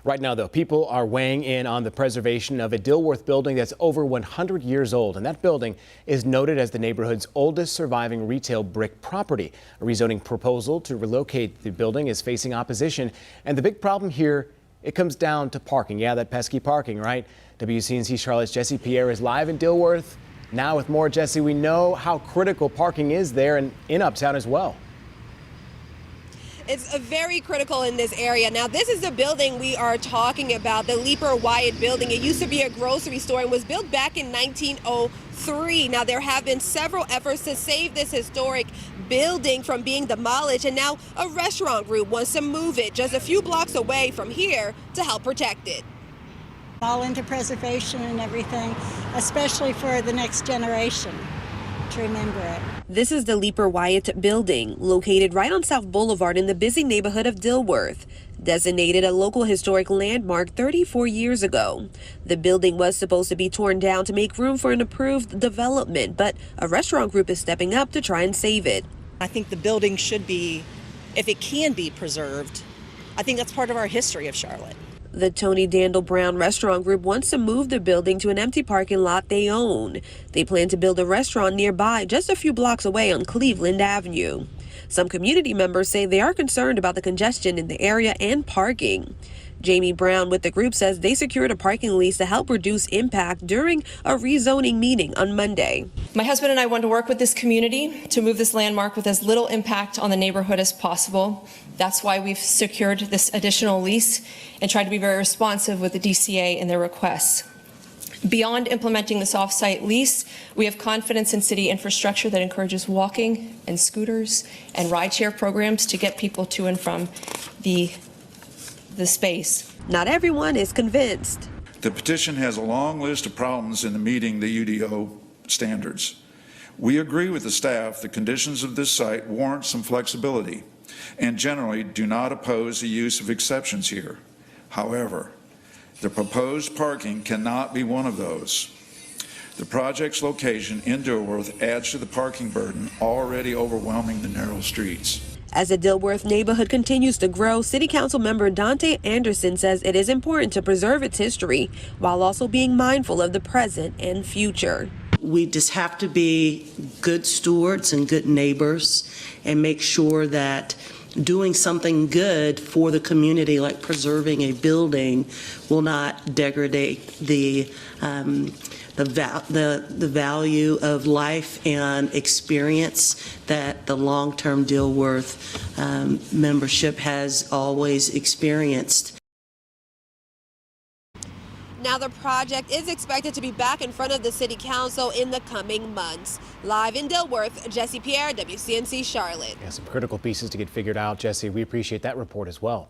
Right now, though, people are weighing in on the preservation of a Dilworth building that's over 100 years old. And that building is noted as the neighborhood's oldest surviving retail brick property. A rezoning proposal to relocate the building is facing opposition. And the big problem here, it comes down to parking. Yeah, that pesky parking, right? WCNC Charlotte's Jesse Pierre is live in Dilworth. Now with more, Jesse, we know how critical parking is there and in Uptown as well. It's very critical in this area. Now, this is the building we are talking about, the Leeper Wyatt Building. It used to be a grocery store and was built back in 1903. Now, there have been several efforts to save this historic building from being demolished, and now a restaurant group wants to move it just a few blocks away from here to help protect it. All into preservation and everything, especially for the next generation to remember it. This is the Leeper Wyatt Building, located right on South Boulevard in the busy neighborhood of Dilworth. Designated a local historic landmark 34 years ago. The building was supposed to be torn down to make room for an approved development, but a restaurant group is stepping up to try and save it. I think the building should be, if it can be preserved, I think that's part of our history of Charlotte. The Tony Dandel Brown Restaurant Group wants to move the building to an empty parking lot they own. They plan to build a restaurant nearby, just a few blocks away on Cleveland Avenue. Some community members say they are concerned about the congestion in the area and parking. Jamie Brown with the group says they secured a parking lease to help reduce impact during a rezoning meeting on Monday. My husband and I want to work with this community to move this landmark with as little impact on the neighborhood as possible. That's why we've secured this additional lease and tried to be very responsive with the DCA and their requests. Beyond implementing this off-site lease, we have confidence in city infrastructure that encourages walking and scooters and rideshare programs to get people to and from the space. Not everyone is convinced. The petition has a long list of problems in meeting the UDO standards. We agree with the staff the conditions of this site warrant some flexibility and generally do not oppose the use of exceptions here. However, the proposed parking cannot be one of those. The project's location in Dilworth adds to the parking burden already overwhelming the narrow streets. As the Dilworth neighborhood continues to grow, City Council member Dante Anderson says it is important to preserve its history while also being mindful of the present and future. We just have to be good stewards and good neighbors and make sure that doing something good for the community, like preserving a building, will not degrade the value of life and experience that the long-term Dilworth membership has always experienced. Now the project is expected to be back in front of the City Council in the coming months. Live in Dilworth, Jesse Pierre, WCNC Charlotte. Yeah, some critical pieces to get figured out, Jesse. We appreciate that report as well.